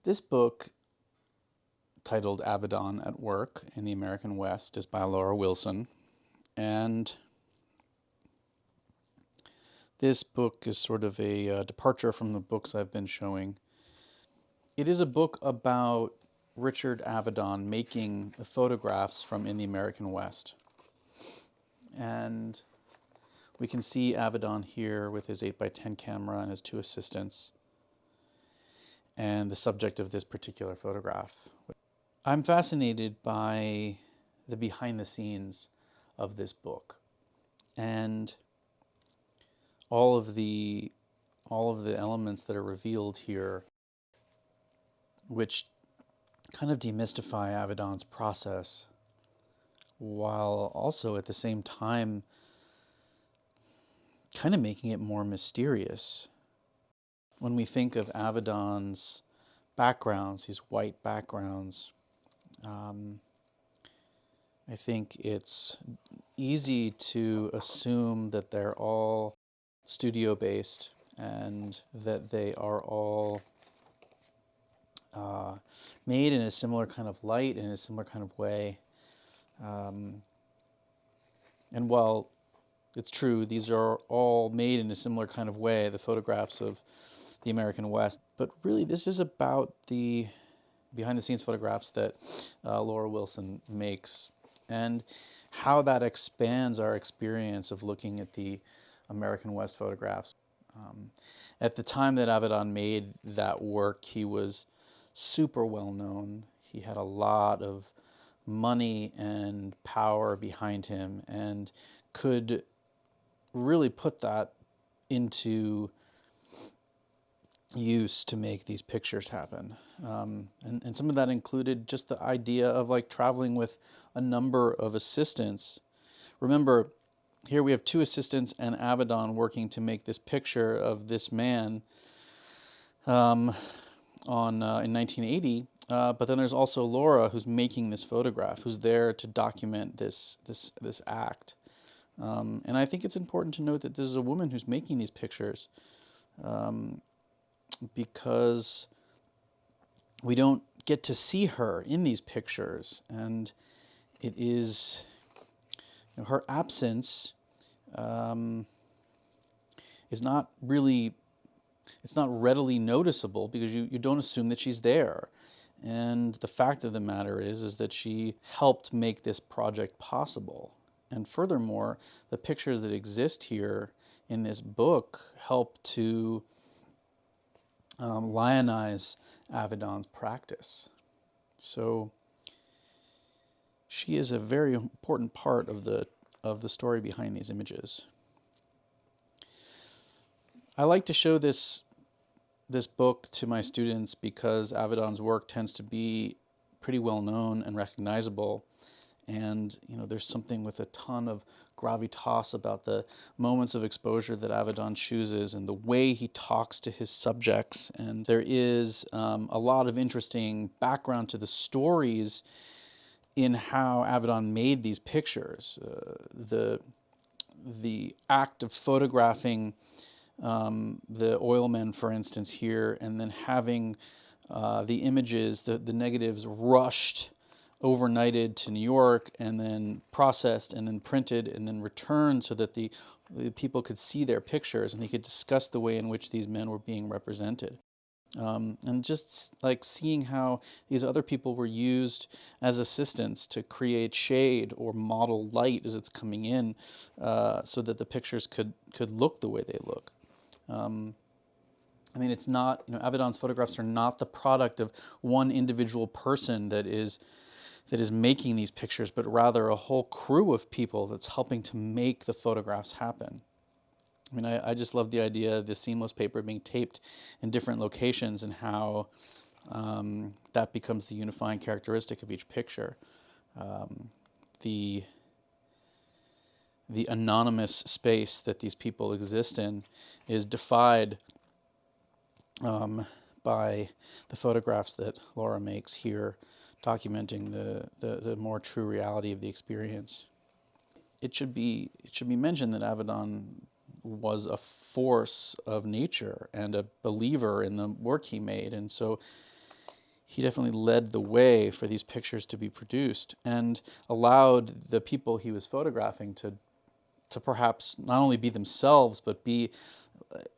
This book, titled Avedon at Work in the American West, is by Laura Wilson. And this book is sort of a departure from the books I've been showing. It is a book about Richard Avedon making the photographs from in the American West. And we can see Avedon here with his 8x10 camera and his two assistants, and the subject of this particular photograph. I'm fascinated by the behind the scenes of this book and all of the elements that are revealed here, which kind of demystify Avedon's process, while also at the same time kind of making it more mysterious. When we think of Avedon's backgrounds, these white backgrounds, I think it's easy to assume that they're all studio-based and that they are all made in a similar kind of light, in a similar kind of way. And while it's true, these are all made in a similar kind of way, the photographs of the American West, but really this is about the behind-the-scenes photographs that Laura Wilson makes, and how that expands our experience of looking at the American West photographs. At the time that Avedon made that work, he was super well known. He had a lot of money and power behind him and could really put that into use to make these pictures happen. And some of that included just the idea of like traveling with a number of assistants. Remember, here we have two assistants and Avedon working to make this picture of this man in 1980. But then there's also Laura, who's making this photograph, who's there to document this act. And I think it's important to note that this is a woman who's making these pictures, because we don't get to see her in these pictures, and it is, you know, her absence is not really, it's not readily noticeable because you don't assume that she's there. And the fact of the matter is that she helped make this project possible. And furthermore, the pictures that exist here in this book help to lionize Avedon's practice. So she is a very important part of the story behind these images. I like to show this book to my students because Avedon's work tends to be pretty well known and recognizable. And you know, there's something with a ton of gravitas about the moments of exposure that Avedon chooses and the way he talks to his subjects. And there is a lot of interesting background to the stories in how Avedon made these pictures. The act of photographing the oilmen, for instance, here, and then having the images, the negatives rushed, overnighted to New York, and then processed, and then printed, and then returned so that the people could see their pictures, and he could discuss the way in which these men were being represented. And just like seeing how these other people were used as assistants to create shade or model light as it's coming in, so that the pictures could look the way they look. I mean, it's not, you know, Avedon's photographs are not the product of one individual person that is making these pictures, but rather a whole crew of people that's helping to make the photographs happen. I mean, I just love the idea of the seamless paper being taped in different locations and how that becomes the unifying characteristic of each picture. The anonymous space that these people exist in is defied by the photographs that Laura makes here, documenting the more true reality of the experience. It should be mentioned that Avedon was a force of nature and a believer in the work he made, and so he definitely led the way for these pictures to be produced and allowed the people he was photographing to perhaps not only be themselves, but be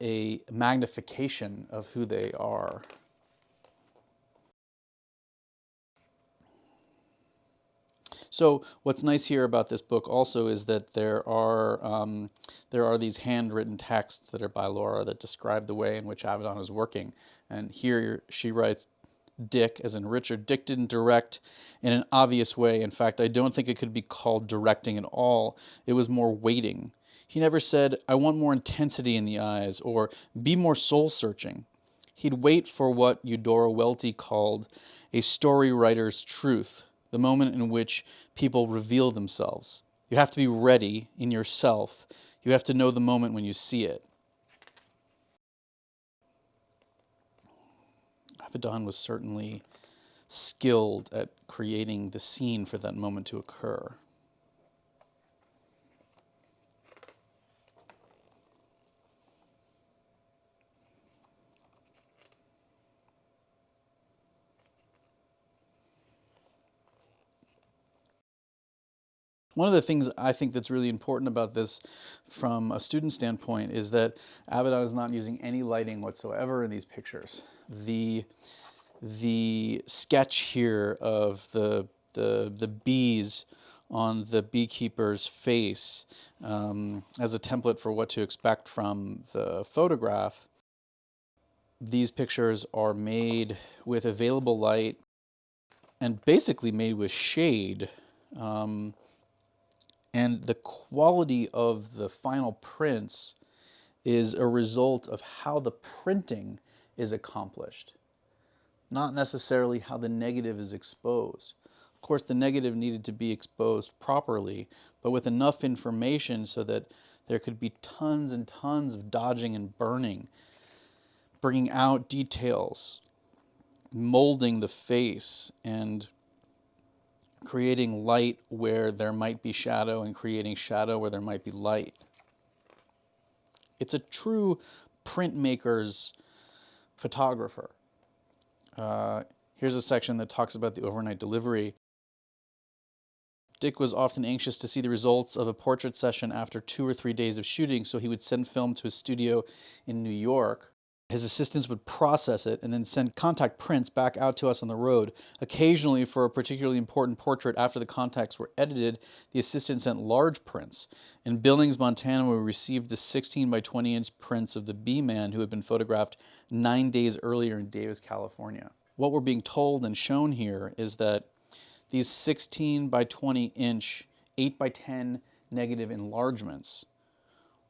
a magnification of who they are. So what's nice here about this book also is that there are these handwritten texts that are by Laura that describe the way in which Avedon is working. And here she writes, Dick, as in Richard, Dick didn't direct in an obvious way. In fact, I don't think it could be called directing at all. It was more waiting. He never said, I want more intensity in the eyes, or be more soul-searching. He'd wait for what Eudora Welty called a story writer's truth, the moment in which people reveal themselves. You have to be ready in yourself. You have to know the moment when you see it. Avedon was certainly skilled at creating the scene for that moment to occur. One of the things I think that's really important about this from a student standpoint is that Avedon is not using any lighting whatsoever in these pictures. The sketch here of the bees on the beekeeper's face as a template for what to expect from the photograph. These pictures are made with available light and basically made with shade. And the quality of the final prints is a result of how the printing is accomplished, not necessarily how the negative is exposed. Of course, the negative needed to be exposed properly, but with enough information so that there could be tons and tons of dodging and burning, bringing out details, molding the face, and creating light where there might be shadow and creating shadow where there might be light. It's a true printmaker's photographer. Here's a section that talks about the overnight delivery. Dick was often anxious to see the results of a portrait session after 2 or 3 days of shooting, so he would send film to his studio in New York. His assistants would process it and then send contact prints back out to us on the road. Occasionally, for a particularly important portrait, after the contacts were edited, the assistant sent large prints. In Billings, Montana, we received the 16 by 20 inch prints of the bee man who had been photographed 9 days earlier in Davis, California. What we're being told and shown here is that these 16 by 20 inch, 8 by 10 negative enlargements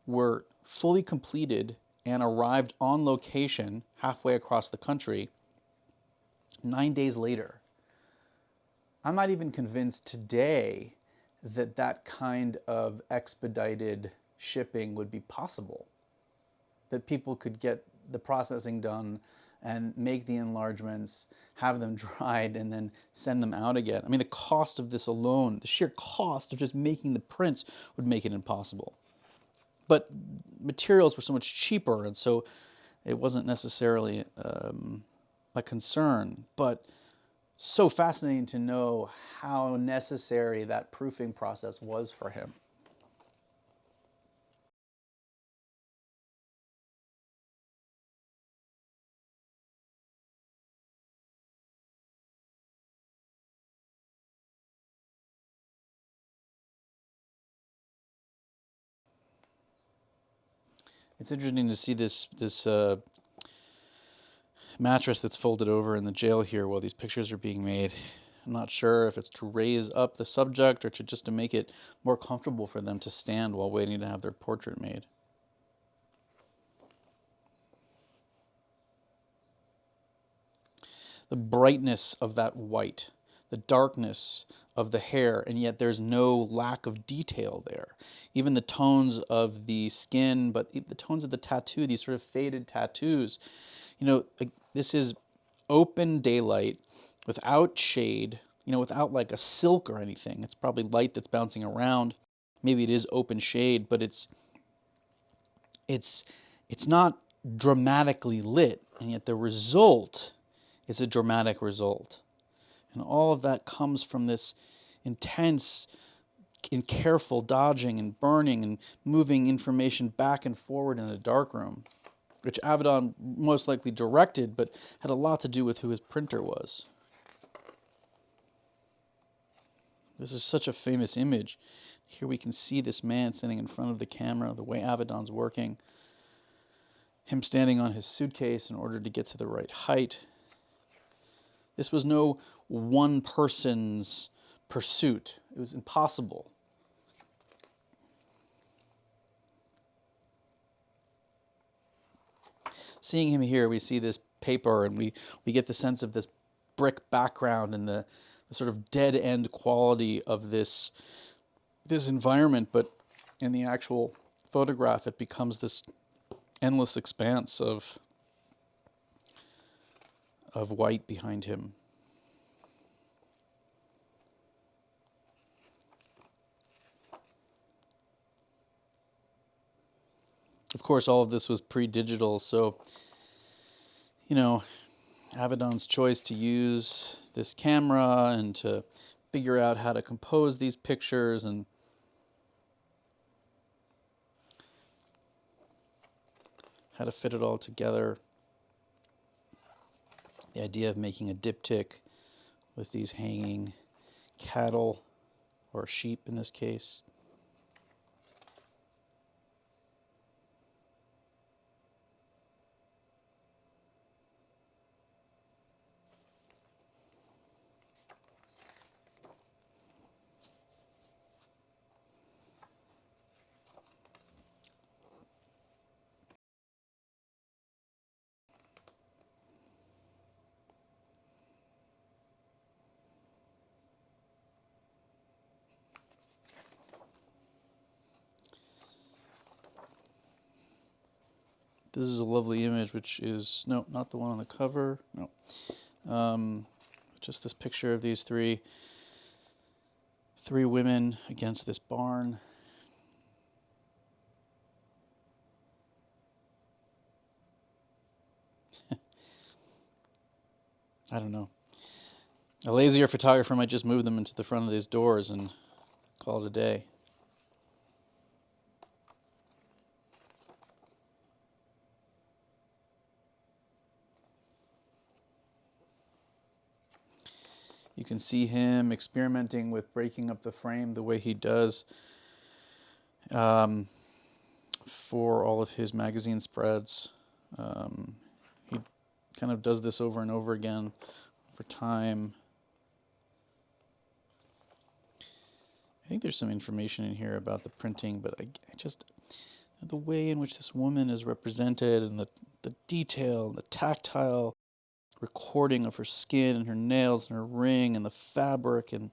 were fully completed and arrived on location halfway across the country 9 days later. I'm not even convinced today that that kind of expedited shipping would be possible, that people could get the processing done and make the enlargements, have them dried, and then send them out again. I mean, the cost of this alone, the sheer cost of just making the prints would make it impossible. But materials were so much cheaper, and so it wasn't necessarily a concern. But so fascinating to know how necessary that proofing process was for him. It's interesting to see this mattress that's folded over in the jail here while these pictures are being made. I'm not sure if it's to raise up the subject or just to make it more comfortable for them to stand while waiting to have their portrait made. The brightness of that white, the darkness of the hair, and yet there's no lack of detail there. Even the tones of the skin, but the tones of the tattoo, these sort of faded tattoos. You know, like, this is open daylight without shade, you know, without like a silk or anything. It's probably light that's bouncing around. Maybe it is open shade, but it's not dramatically lit, and yet the result It's a dramatic result. And all of that comes from this intense and careful dodging and burning and moving information back and forward in the darkroom, which Avedon most likely directed, but had a lot to do with who his printer was. This is such a famous image. Here we can see this man sitting in front of the camera, the way Avedon's working, him standing on his suitcase in order to get to the right height. This was no one person's pursuit. It was impossible. Seeing him here, we see this paper and we get the sense of this brick background and the sort of dead-end quality of this environment, but in the actual photograph, it becomes this endless expanse of white behind him. Of course, all of this was pre-digital, so, Avedon's choice to use this camera and to figure out how to compose these pictures and how to fit it all together. The idea of making a diptych with these hanging cattle, or sheep in this case. This is a lovely image, which is, no, not the one on the cover, no. Just this picture of these three women against this barn. I don't know. A lazier photographer might just move them into the front of these doors and call it a day. You can see him experimenting with breaking up the frame the way he does for all of his magazine spreads. He kind of does this over and over again over time. I think there's some information in here about the printing, but I just, the way in which this woman is represented and the detail and the tactile recording of her skin and her nails and her ring and the fabric and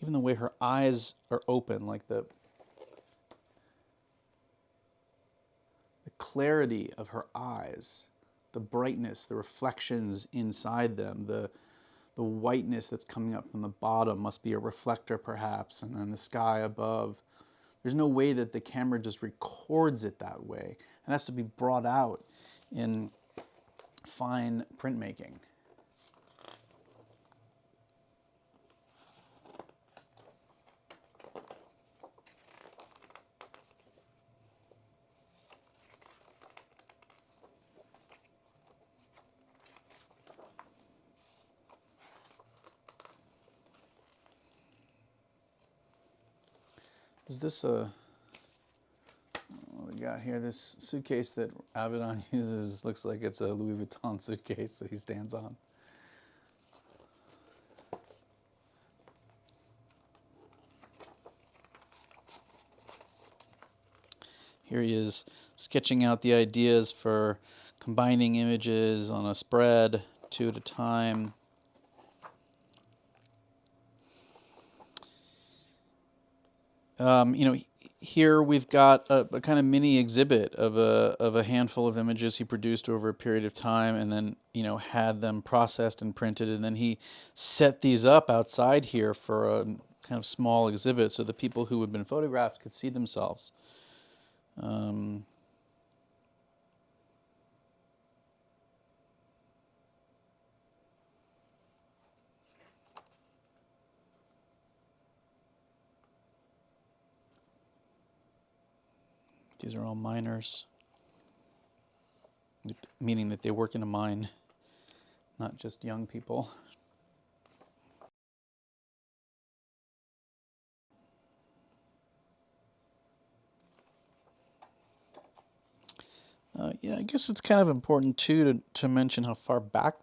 even the way her eyes are open, like the clarity of her eyes, the brightness, the reflections inside them, the whiteness that's coming up from the bottom must be a reflector perhaps, and then the sky above. There's no way that the camera just records it that way. It has to be brought out in fine printmaking. Is this what we got here? This suitcase that Avedon uses looks like it's a Louis Vuitton suitcase that he stands on. Here he is sketching out the ideas for combining images on a spread, 2 at a time. Here we've got a kind of mini exhibit of a handful of images he produced over a period of time, and then had them processed and printed, and then he set these up outside here for a kind of small exhibit so the people who had been photographed could see themselves. These are all miners, meaning that they work in a mine, not just young people. Yeah, I guess it's kind of important too to mention how far back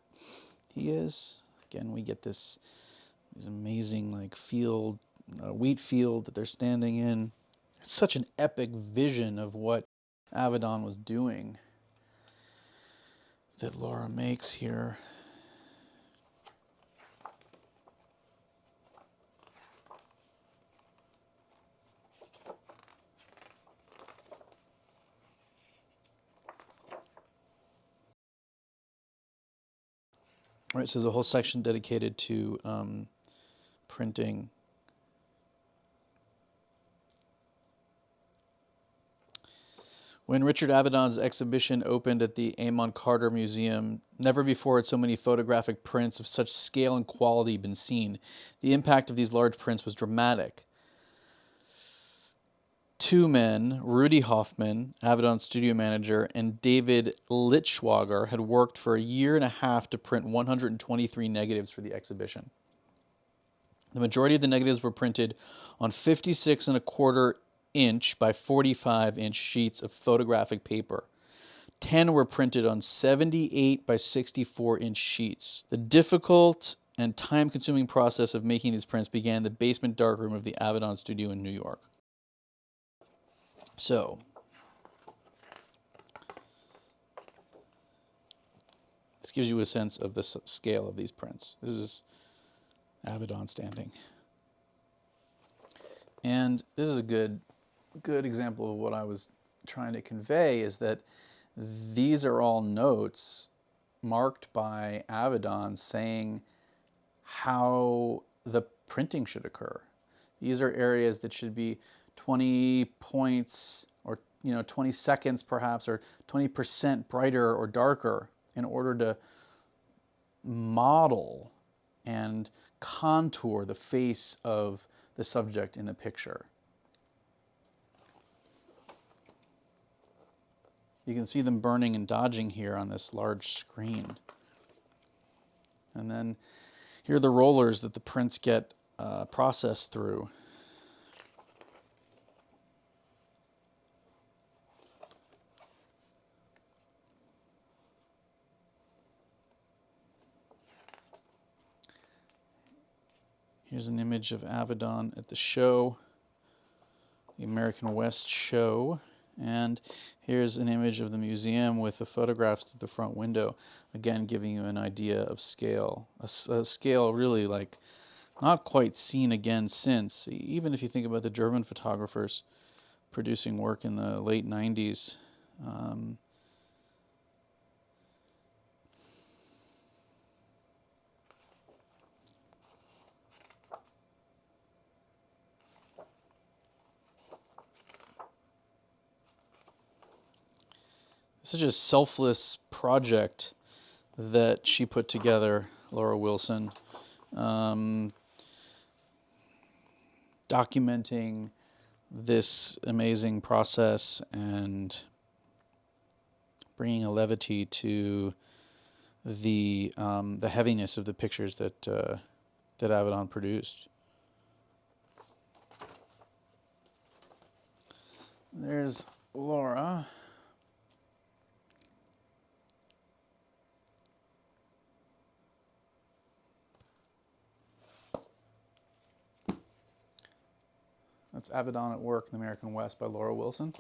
he is. Again, we get this amazing like field, wheat field that they're standing in. It's such an epic vision of what Avedon was doing that Laura makes here. All right, so there's a whole section dedicated to printing. When Richard Avedon's exhibition opened at the Amon Carter Museum, never before had so many photographic prints of such scale and quality been seen. The impact of these large prints was dramatic. Two men, Rudy Hoffman, Avedon's studio manager, and David Lichtschwager, had worked for a year and a half to print 123 negatives for the exhibition. The majority of the negatives were printed on 56 and a quarter inch by 45-inch sheets of photographic paper. 10 were printed on 78 by 64-inch sheets. The difficult and time-consuming process of making these prints began in the basement darkroom of the Avedon studio in New York. So, this gives you a sense of the scale of these prints. This is Avedon standing. And this is a good example of what I was trying to convey, is that these are all notes marked by Avedon saying how the printing should occur. These are areas that should be 20 points or 20 seconds perhaps, or 20% brighter or darker, in order to model and contour the face of the subject in the picture. You can see them burning and dodging here on this large screen. And then here are the rollers that the prints get processed through. Here's an image of Avedon at the show, the American West show. And here's an image of the museum with the photographs through the front window, again giving you an idea of scale, a scale really like not quite seen again since. Even if you think about the German photographers producing work in the late 90s. Such a selfless project that she put together, Laura Wilson, documenting this amazing process and bringing a levity to the heaviness of the pictures that that Avedon produced. There's Laura. That's Avedon at Work in the American West by Laura Wilson.